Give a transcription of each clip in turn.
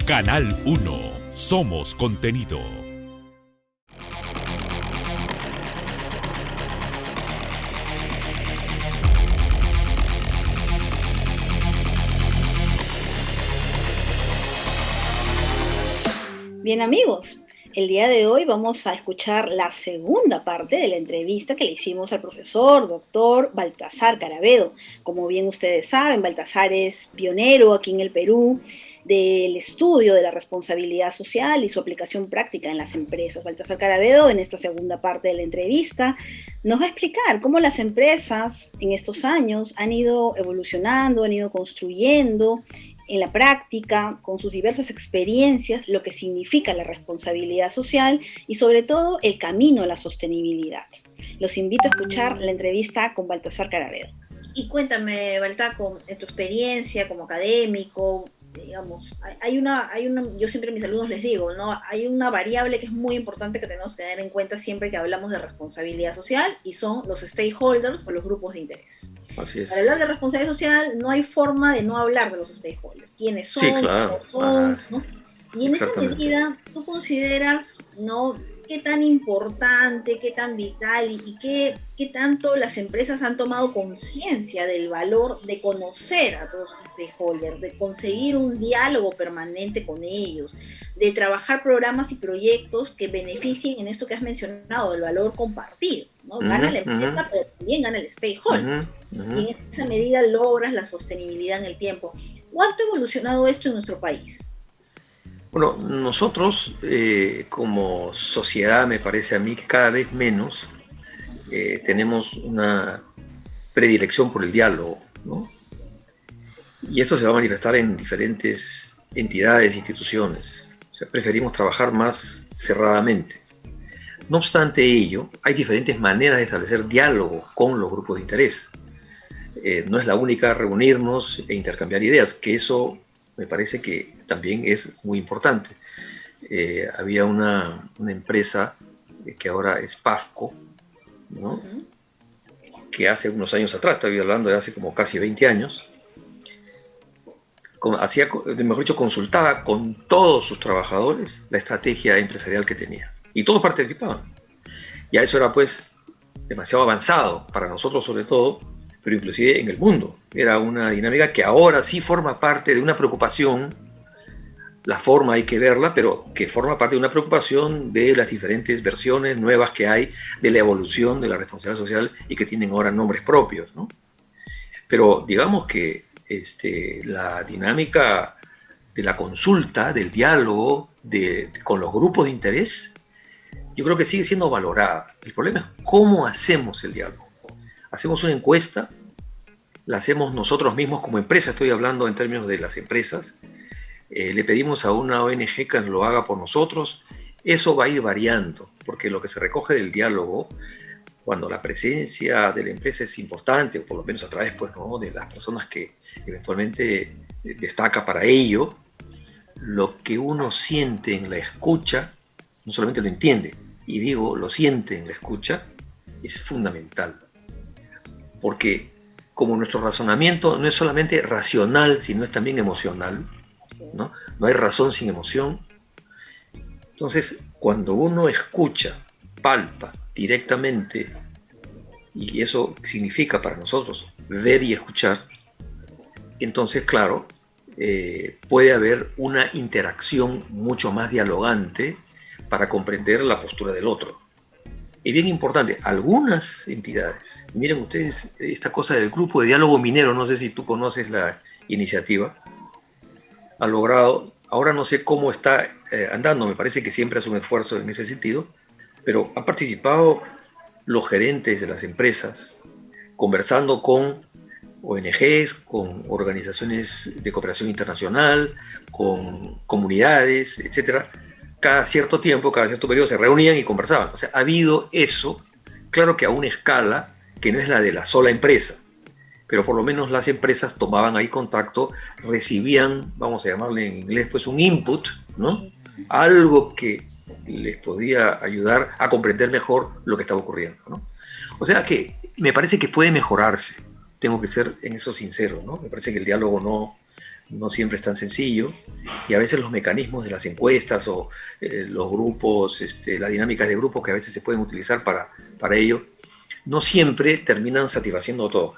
Canal 1. Somos contenido. Bien amigos, el día de hoy vamos a escuchar la segunda parte de la entrevista que le hicimos al profesor doctor Baltasar Carabedo. Como bien ustedes saben, Baltasar es pionero aquí en el Perú del estudio de la responsabilidad social y su aplicación práctica en las empresas. Baltasar Carabedo, en esta segunda parte de la entrevista, nos va a explicar cómo las empresas en estos años han ido evolucionando, han ido construyendo en la práctica, con sus diversas experiencias, lo que significa la responsabilidad social y sobre todo el camino a la sostenibilidad. Los invito a escuchar la entrevista con Baltasar Carabedo. Y cuéntame, Baltasar, con tu experiencia como académico, digamos, yo siempre a mis alumnos les digo, ¿no? Hay una variable que es muy importante que tenemos que tener en cuenta siempre que hablamos de responsabilidad social y son los stakeholders o los grupos de interés. Así es. Para hablar de responsabilidad social no hay forma de no hablar de los stakeholders, quiénes Sí, son, claro. cómo son, ¿no? Y en esa Exactamente. medida, ¿tú consideras, ¿no?, qué tan importante, qué tan vital y qué tanto las empresas han tomado conciencia del valor de conocer a todos sus stakeholders, de conseguir un diálogo permanente con ellos, de trabajar programas y proyectos que beneficien en esto que has mencionado, del valor compartido, ¿no? Gana la empresa, pero también gana el stakeholder. Y en esa medida logras la sostenibilidad en el tiempo. ¿Cuánto ha evolucionado esto en nuestro país? Bueno, nosotros como sociedad, me parece a mí que cada vez menos tenemos una predilección por el diálogo, ¿no? Y esto se va a manifestar en diferentes entidades, instituciones. O sea, preferimos trabajar más cerradamente. No obstante ello, hay diferentes maneras de establecer diálogo con los grupos de interés. No es la única reunirnos e intercambiar ideas, que eso me parece que también es muy importante. Había una empresa que ahora es PAFCO, ¿no? Que hace unos años atrás, estoy hablando de hace como casi 20 años, hacía, mejor dicho, consultaba con todos sus trabajadores la estrategia empresarial que tenía. Y todos participaban. Ya eso era pues demasiado avanzado, para nosotros sobre todo, pero inclusive en el mundo. Era una dinámica que ahora sí forma parte de una preocupación, la forma hay que verla, pero que forma parte de una preocupación de las diferentes versiones nuevas que hay de la evolución de la responsabilidad social y que tienen ahora nombres propios, ¿no? Pero digamos que la dinámica de la consulta, del diálogo con los grupos de interés, yo creo que sigue siendo valorada. El problema es cómo hacemos el diálogo. Hacemos una encuesta, la hacemos nosotros mismos como empresa, estoy hablando en términos de las empresas, le pedimos a una ONG que lo haga por nosotros, eso va a ir variando, porque lo que se recoge del diálogo, cuando la presencia de la empresa es importante, o por lo menos a través pues, ¿no?, de las personas que eventualmente destaca para ello, lo que uno siente en la escucha, no solamente lo entiende, y digo, lo siente en la escucha, es fundamental. Porque como nuestro razonamiento no es solamente racional, sino es también emocional, ¿no? No hay razón sin emoción. Entonces, cuando uno escucha, palpa directamente, y eso significa para nosotros ver y escuchar, entonces, claro, puede haber una interacción mucho más dialogante para comprender la postura del otro. Es bien importante, algunas entidades, miren ustedes esta cosa del grupo de diálogo minero, no sé si tú conoces la iniciativa, ha logrado, ahora no sé cómo está andando, me parece que siempre hace un esfuerzo en ese sentido, pero han participado los gerentes de las empresas conversando con ONGs, con organizaciones de cooperación internacional, con comunidades, etcétera. Cada cierto tiempo, cada cierto periodo se reunían y conversaban. O sea, ha habido eso, claro que a una escala que no es la de la sola empresa, pero por lo menos las empresas tomaban ahí contacto, recibían, vamos a llamarle en inglés, pues un input, ¿no? Algo que les podía ayudar a comprender mejor lo que estaba ocurriendo, ¿no? O sea que me parece que puede mejorarse, tengo que ser en eso sincero, ¿no? Me parece que el diálogo no siempre es tan sencillo, y a veces los mecanismos de las encuestas o los grupos, las dinámicas de grupos que a veces se pueden utilizar para ello, no siempre terminan satisfaciendo todo.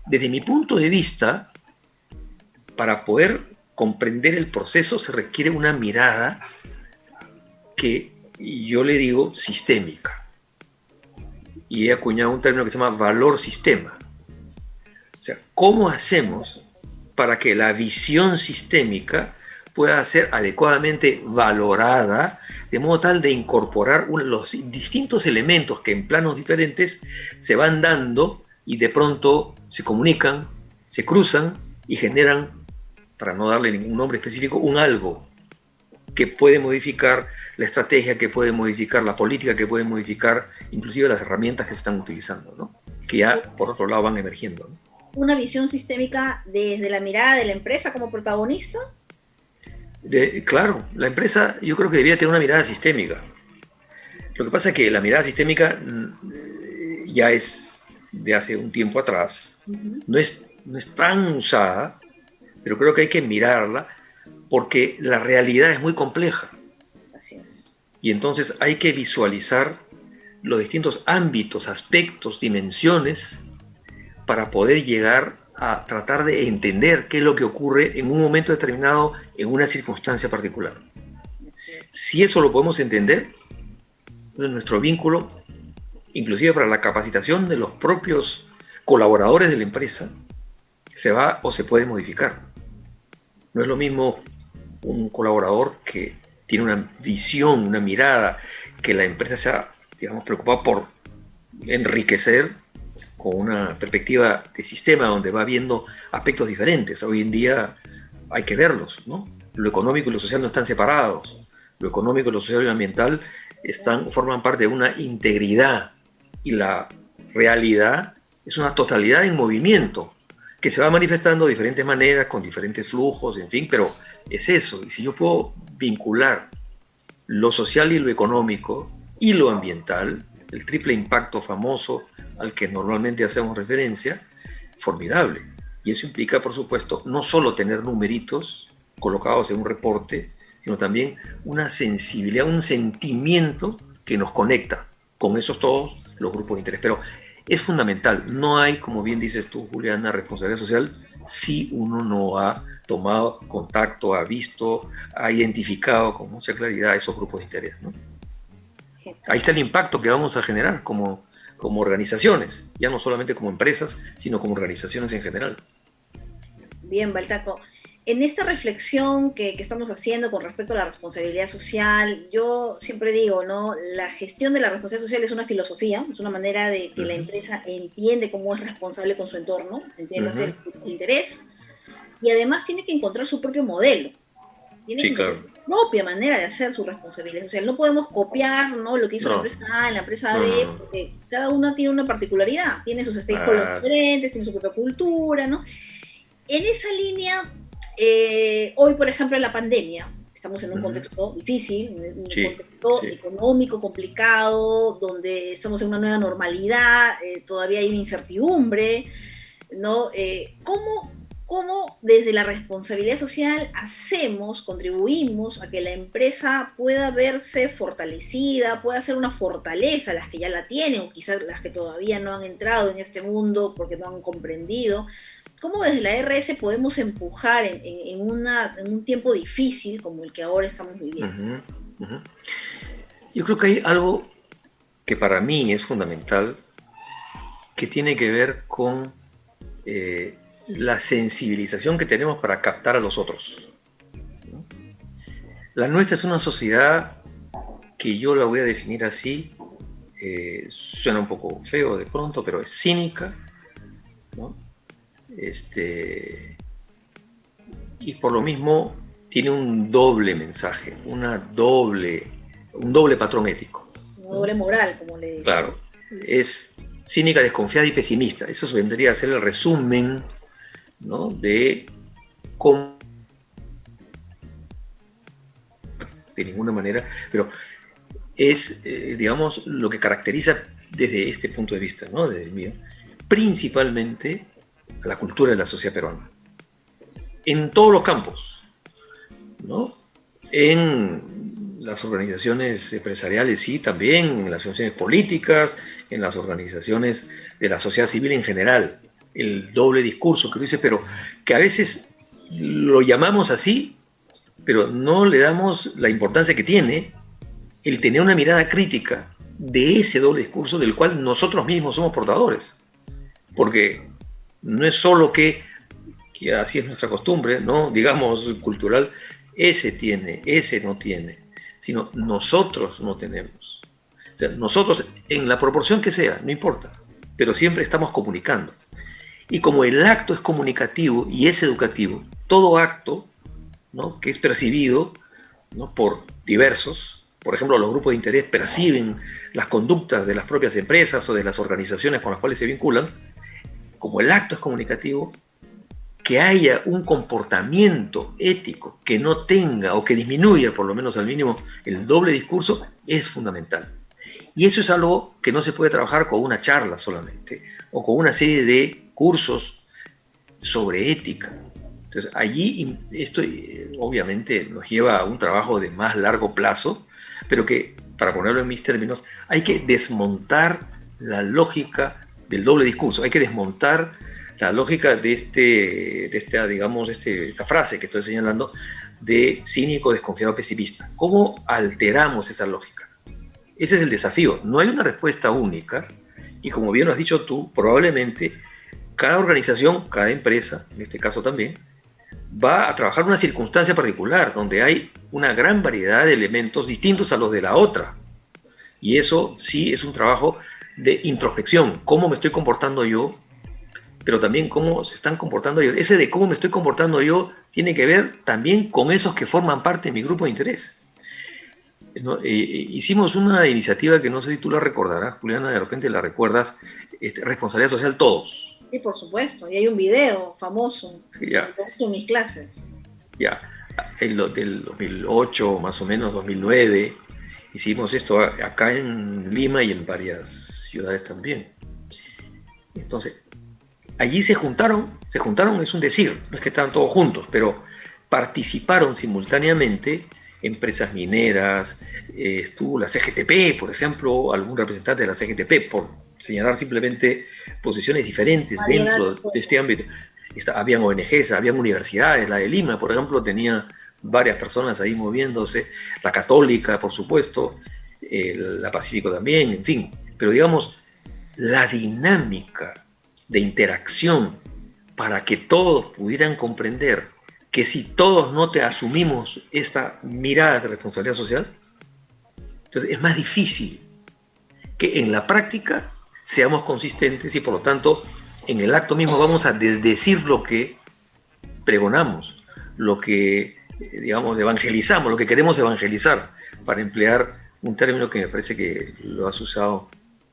Desde mi punto de vista, para poder comprender el proceso se requiere una mirada que yo le digo sistémica. Y he acuñado un término que se llama valor sistema. O sea, ¿cómo hacemos para que la visión sistémica pueda ser adecuadamente valorada, de modo tal de incorporar los distintos elementos que en planos diferentes se van dando y de pronto se comunican, se cruzan y generan, para no darle ningún nombre específico, un algo que puede modificar la estrategia, que puede modificar la política, que puede modificar inclusive las herramientas que se están utilizando, ¿no? Que ya por otro lado van emergiendo, ¿no? Una visión sistémica desde la mirada de la empresa como protagonista. Claro, la empresa yo creo que debería tener una mirada sistémica. Lo que pasa es que la mirada sistémica ya es de hace un tiempo atrás, no es tan usada, pero creo que hay que mirarla porque la realidad es muy compleja. Así es. Y entonces hay que visualizar los distintos ámbitos, aspectos, dimensiones para poder llegar a tratar de entender qué es lo que ocurre en un momento determinado, en una circunstancia particular. Si eso lo podemos entender, nuestro vínculo, inclusive para la capacitación de los propios colaboradores de la empresa, se va o se puede modificar. No es lo mismo un colaborador que tiene una visión, una mirada, que la empresa se ha, digamos, preocupada por enriquecer con una perspectiva de sistema donde va viendo aspectos diferentes. Hoy en día hay que verlos, ¿no? Lo económico y lo social no están separados. Lo económico, lo social y lo ambiental forman parte de una integridad, y la realidad es una totalidad en movimiento que se va manifestando de diferentes maneras, con diferentes flujos, en fin, pero es eso. Y si yo puedo vincular lo social y lo económico y lo ambiental, el triple impacto famoso al que normalmente hacemos referencia, formidable. Y eso implica, por supuesto, no solo tener numeritos colocados en un reporte, sino también una sensibilidad, un sentimiento que nos conecta con esos todos los grupos de interés. Pero es fundamental, no hay, como bien dices tú, Juliana, responsabilidad social si uno no ha tomado contacto, ha visto, ha identificado con mucha claridad esos grupos de interés, ¿no? Ahí está el impacto que vamos a generar como organizaciones, ya no solamente como empresas, sino como organizaciones en general. Bien, Baltaco. En esta reflexión que estamos haciendo con respecto a la responsabilidad social, yo siempre digo, ¿no? La gestión de la responsabilidad social es una filosofía, es una manera de que la empresa entiende cómo es responsable con su entorno, entiende hacer interés, y además tiene que encontrar su propio modelo. Tiene que encontrar su propia manera de hacer su responsabilidad social. No podemos copiar, ¿no?, lo que hizo la empresa A en la empresa B, porque cada una tiene una particularidad, tiene sus stakeholders diferentes, tiene su propia cultura, ¿no? En esa línea, hoy, por ejemplo, en la pandemia, estamos en un contexto difícil, un contexto económico complicado, donde estamos en una nueva normalidad, todavía hay una incertidumbre, ¿no? ¿Cómo desde la responsabilidad social contribuimos a que la empresa pueda verse fortalecida, pueda ser una fortaleza, las que ya la tienen, o quizás las que todavía no han entrado en este mundo porque no han comprendido? ¿Cómo desde la RS podemos empujar en un tiempo difícil como el que ahora estamos viviendo? Yo creo que hay algo que para mí es fundamental, que tiene que ver con la sensibilización que tenemos para captar a los otros. La nuestra es una sociedad que yo la voy a definir así, suena un poco feo de pronto, pero es cínica, ¿no? Y por lo mismo tiene un doble mensaje, un doble patrón ético. Un doble moral, como le dicen. Claro, es cínica, desconfiada y pesimista. Eso vendría a ser el resumen, ¿no?, de cómo, de ninguna manera, pero es, digamos, lo que caracteriza desde este punto de vista, ¿no?, desde el mío, principalmente a la cultura de la sociedad peruana. en todos los campos, ¿no? En las organizaciones empresariales, sí, también, en las organizaciones políticas, en las organizaciones de la sociedad civil en general. El doble discurso que dice, pero que a veces lo llamamos así, pero no le damos la importancia que tiene el tener una mirada crítica de ese doble discurso del cual nosotros mismos somos portadores. Porque no es solo que así es nuestra costumbre, ¿no? Digamos, cultural, ese tiene, ese no tiene, sino nosotros no tenemos. O sea, nosotros, en la proporción que sea, no importa, pero siempre estamos comunicando. Y como el acto es comunicativo y es educativo, todo acto, ¿no?, que es percibido, ¿no?, por diversos, por ejemplo, los grupos de interés perciben las conductas de las propias empresas o de las organizaciones con las cuales se vinculan, como el acto es comunicativo, que haya un comportamiento ético que no tenga o que disminuya por lo menos al mínimo el doble discurso es fundamental. Y eso es algo que no se puede trabajar con una charla solamente o con una serie de cursos sobre ética. Entonces allí esto obviamente nos lleva a un trabajo de más largo plazo, pero que, para ponerlo en mis términos, hay que desmontar la lógica del doble discurso, hay que desmontar la lógica de esta frase que estoy señalando, de cínico, desconfiado, pesimista. ¿Cómo alteramos esa lógica? Ese es el desafío. No hay una respuesta única y, como bien lo has dicho tú, probablemente cada organización, cada empresa, en este caso también, va a trabajar una circunstancia particular donde hay una gran variedad de elementos distintos a los de la otra. Y eso sí es un trabajo de introspección. ¿Cómo me estoy comportando yo? Pero también cómo se están comportando ellos. Ese de cómo me estoy comportando yo tiene que ver también con esos que forman parte de mi grupo de interés. ¿No? Hicimos una iniciativa que no sé si tú la recordarás, Juliana, de repente la recuerdas, responsabilidad social todos. Sí, por supuesto, y hay un video famoso Ya. en mis clases. Ya, del 2008, más o menos 2009, hicimos esto acá en Lima y en varias ciudades también. Entonces, allí se juntaron, es un decir, no es que estaban todos juntos, pero participaron simultáneamente empresas mineras, estuvo la CGTP, por ejemplo, algún representante de la CGTP, por señalar simplemente posiciones diferentes dentro de este ámbito. Habían ONGs, habían universidades, la de Lima, por ejemplo, tenía varias personas ahí moviéndose, la Católica, por supuesto, la Pacífico también, en fin, pero digamos, la dinámica de interacción para que todos pudieran comprender que si todos no te asumimos esta mirada de responsabilidad social, entonces es más difícil que en la práctica seamos consistentes y por lo tanto en el acto mismo vamos a desdecir lo que pregonamos, lo que digamos evangelizamos, lo que queremos evangelizar, para emplear un término que me parece que lo has usado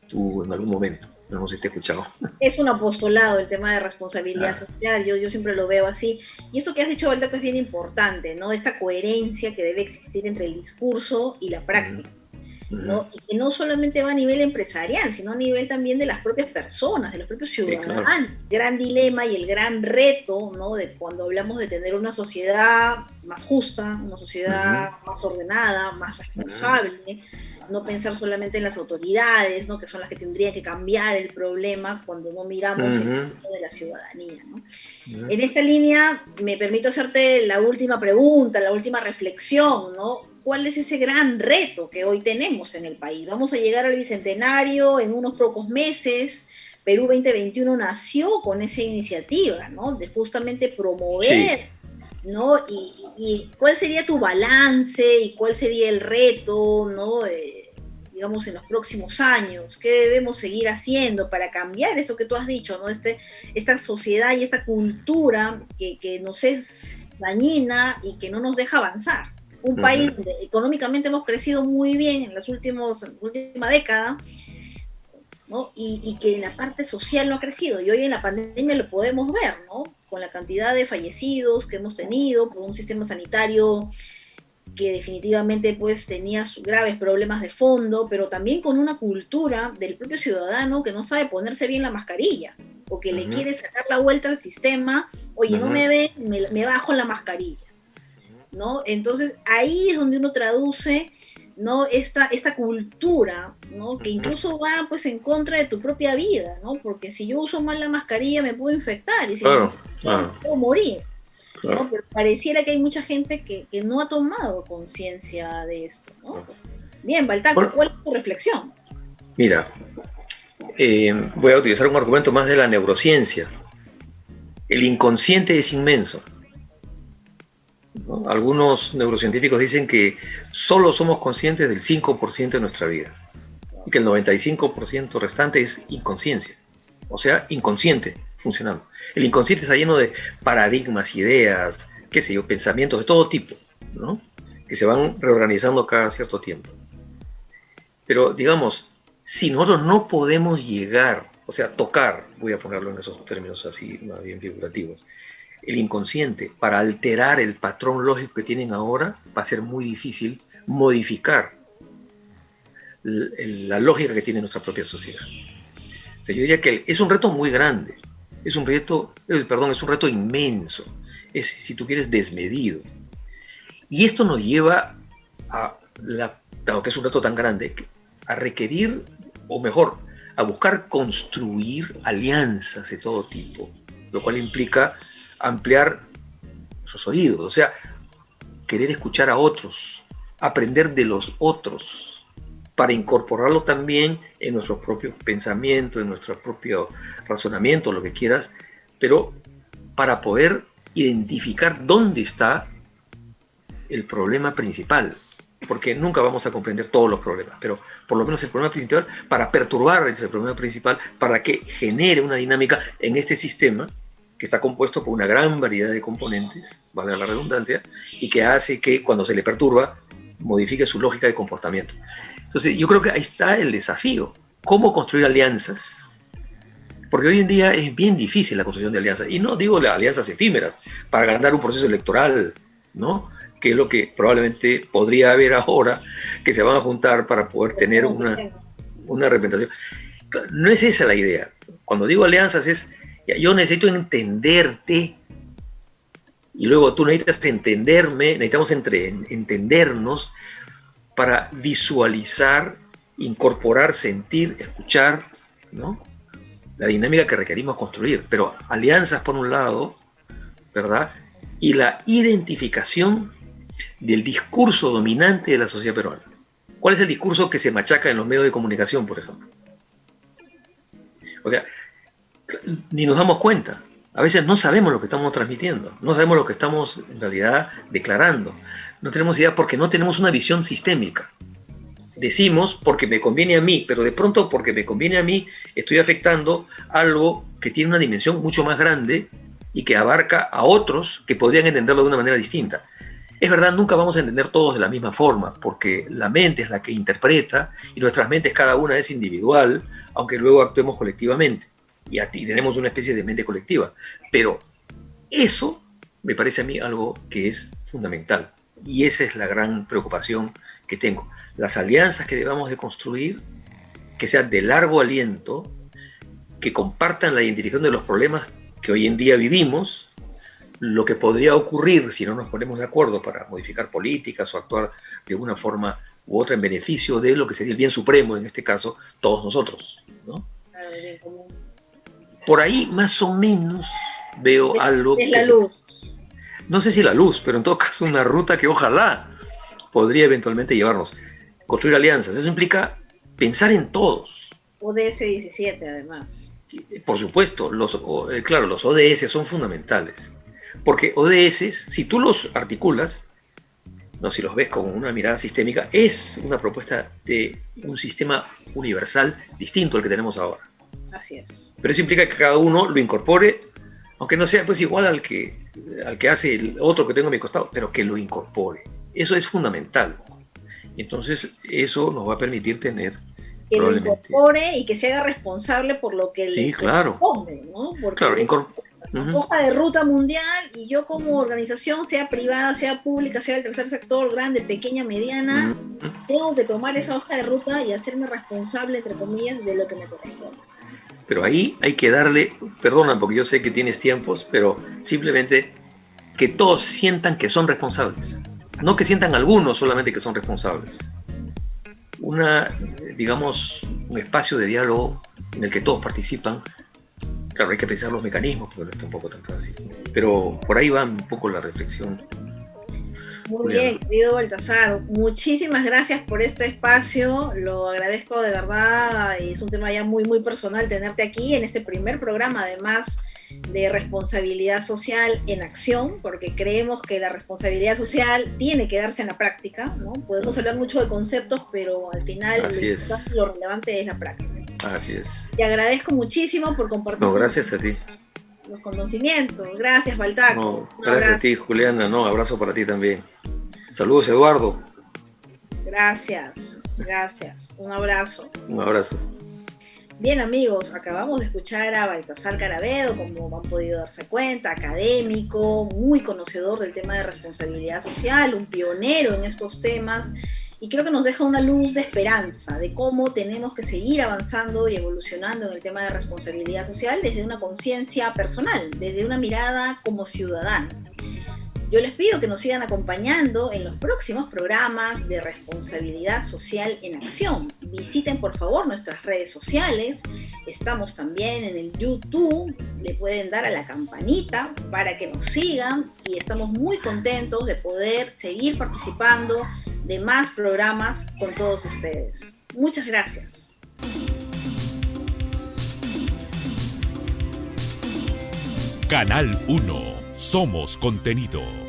tú en algún momento. No sé si te he escuchado. Es un apostolado el tema de responsabilidad social, yo siempre lo veo así. Y esto que has dicho ahorita que es bien importante, ¿no? Esta coherencia que debe existir entre el discurso y la práctica, ¿no? Y que no solamente va a nivel empresarial, sino a nivel también de las propias personas, de los propios ciudadanos. Sí, claro. El gran dilema y el gran reto, ¿no?, de cuando hablamos de tener una sociedad más justa, una sociedad más ordenada, más responsable, no pensar solamente en las autoridades, ¿no?, que son las que tendrían que cambiar el problema cuando no miramos el mundo de la ciudadanía, ¿no? En esta línea me permito hacerte la última pregunta, la última reflexión, ¿no? ¿Cuál es ese gran reto que hoy tenemos en el país? Vamos a llegar al bicentenario en unos pocos meses. Perú 2021 nació con esa iniciativa, ¿no?, de justamente promover, ¿no? Y ¿cuál sería tu balance y cuál sería el reto, ¿no?, digamos, en los próximos años? ¿Qué debemos seguir haciendo para cambiar esto que tú has dicho, ¿no? Esta sociedad y esta cultura que nos es dañina y que no nos deja avanzar. Un país donde económicamente hemos crecido muy bien en la última década, ¿no?, y que en la parte social no ha crecido. Y hoy en la pandemia lo podemos ver, ¿no?, con la cantidad de fallecidos que hemos tenido por un sistema sanitario que definitivamente pues tenía graves problemas de fondo, pero también con una cultura del propio ciudadano que no sabe ponerse bien la mascarilla, o que le quiere sacar la vuelta al sistema, oye, no me ven, me bajo la mascarilla, ¿no? Entonces ahí es donde uno traduce, ¿no? Esta cultura, ¿no? Que incluso va pues en contra de tu propia vida, ¿no? Porque si yo uso mal la mascarilla me puedo infectar y si me puedo morir. ¿No? Pero pareciera que hay mucha gente que no ha tomado conciencia de esto, ¿no? Bien, Baltasar, ¿cuál es tu reflexión? Mira, voy a utilizar un argumento más de la neurociencia. El inconsciente es inmenso, ¿no? Algunos neurocientíficos dicen que solo somos conscientes del 5% de nuestra vida y que el 95% restante es inconsciencia, o sea, inconsciente funcionando. El inconsciente está lleno de paradigmas, ideas, qué sé yo, pensamientos de todo tipo, ¿no? Que se van reorganizando cada cierto tiempo. Pero, digamos, si nosotros no podemos llegar, o sea, tocar, voy a ponerlo en esos términos así, más bien figurativos, el inconsciente, para alterar el patrón lógico que tienen ahora, va a ser muy difícil modificar la lógica que tiene nuestra propia sociedad. O sea, yo diría que es un reto muy grande, es un reto inmenso, es, si tú quieres, desmedido. Y esto nos lleva dado que es un reto tan grande, a requerir, o mejor, a buscar construir alianzas de todo tipo, lo cual implica ampliar nuestros oídos, o sea, querer escuchar a otros, aprender de los otros, para incorporarlo también en nuestros propios pensamientos, en nuestro propio razonamiento, lo que quieras, pero para poder identificar dónde está el problema principal, porque nunca vamos a comprender todos los problemas, pero por lo menos el problema principal, para perturbar ese problema principal, para que genere una dinámica en este sistema, que está compuesto por una gran variedad de componentes, valga la redundancia, y que hace que cuando se le perturba, modifique su lógica de comportamiento. Entonces yo creo que ahí está el desafío, cómo construir alianzas, porque hoy en día es bien difícil la construcción de alianzas, y no digo las alianzas efímeras, para ganar un proceso electoral, ¿no? Que es lo que probablemente podría haber ahora, que se van a juntar para poder tener una representación. No es esa la idea. Cuando digo alianzas es, yo necesito entenderte, y luego tú necesitas entenderme, necesitamos entendernos para visualizar, incorporar, sentir, escuchar, ¿no? La dinámica que requerimos construir. Pero alianzas por un lado, ¿verdad? Y la identificación del discurso dominante de la sociedad peruana. ¿Cuál es el discurso que se machaca en los medios de comunicación, por ejemplo? O sea, ni nos damos cuenta. A veces no sabemos lo que estamos transmitiendo, no sabemos lo que estamos en realidad declarando. No tenemos idea porque no tenemos una visión sistémica. Decimos porque me conviene a mí, pero de pronto porque me conviene a mí estoy afectando algo que tiene una dimensión mucho más grande y que abarca a otros que podrían entenderlo de una manera distinta. Es verdad, nunca vamos a entender todos de la misma forma, porque la mente es la que interpreta y nuestras mentes cada una es individual, aunque luego actuemos colectivamente. Y tenemos una especie de mente colectiva. Pero eso me parece a mí algo que es fundamental. Y esa es la gran preocupación que tengo. Las alianzas que debamos de construir, que sean de largo aliento, que compartan la identificación de los problemas que hoy en día vivimos, lo que podría ocurrir si no nos ponemos de acuerdo para modificar políticas o actuar de una forma u otra en beneficio de lo que sería el bien supremo, en este caso, todos nosotros, ¿no? Por ahí más o menos veo algo es la luz. No sé si la luz, pero en todo caso una ruta que ojalá podría eventualmente llevarnos. Construir alianzas, eso implica pensar en todos. ODS 17 además. Por supuesto, claro, los ODS son fundamentales, porque ODS, si tú los articulas, no, si los ves con una mirada sistémica, es una propuesta de un sistema universal distinto al que tenemos ahora. Así es. Pero eso implica que cada uno lo incorpore, aunque no sea pues igual al que hace el otro que tengo a mi costado, pero que lo incorpore. Eso es fundamental. Y entonces eso nos va a permitir tener que lo incorpore y que se haga responsable por lo que le corresponde, ¿no? Porque hoja de ruta mundial y yo como organización, sea privada, sea pública, sea del tercer sector, grande, pequeña, mediana, tengo que tomar esa hoja de ruta y hacerme responsable, entre comillas, de lo que me corresponde. Pero ahí hay que darle, perdona porque yo sé que tienes tiempos, pero simplemente que todos sientan que son responsables. No que sientan algunos solamente que son responsables. Digamos, un espacio de diálogo en el que todos participan. Claro, hay que pensar los mecanismos, pero no es tampoco tan fácil. Pero por ahí va un poco la reflexión. Muy bien, querido Baltasar, muchísimas gracias por este espacio, lo agradezco de verdad, es un tema ya muy personal tenerte aquí en este primer programa, además de responsabilidad social en acción, porque creemos que la responsabilidad social tiene que darse en la práctica, ¿no? Podemos hablar mucho de conceptos, pero al final lo relevante es la práctica. Así es. Te agradezco muchísimo por compartir. No, gracias a ti. Los conocimientos. Gracias, Baltaco. No, gracias a ti, Juliana. No, abrazo para ti también. Saludos, Eduardo. Gracias. Un abrazo. Un abrazo. Bien, amigos, acabamos de escuchar a Baltasar Carabedo, como han podido darse cuenta, académico, muy conocedor del tema de responsabilidad social, un pionero en estos temas, y creo que nos deja una luz de esperanza de cómo tenemos que seguir avanzando y evolucionando en el tema de responsabilidad social desde una conciencia personal, desde una mirada como ciudadano. Yo les pido que nos sigan acompañando en los próximos programas de responsabilidad social en acción. Visiten por favor nuestras redes sociales, estamos también en el YouTube, le pueden dar a la campanita para que nos sigan y estamos muy contentos de poder seguir participando de más programas con todos ustedes. Muchas gracias. Canal 1. Somos Contenido.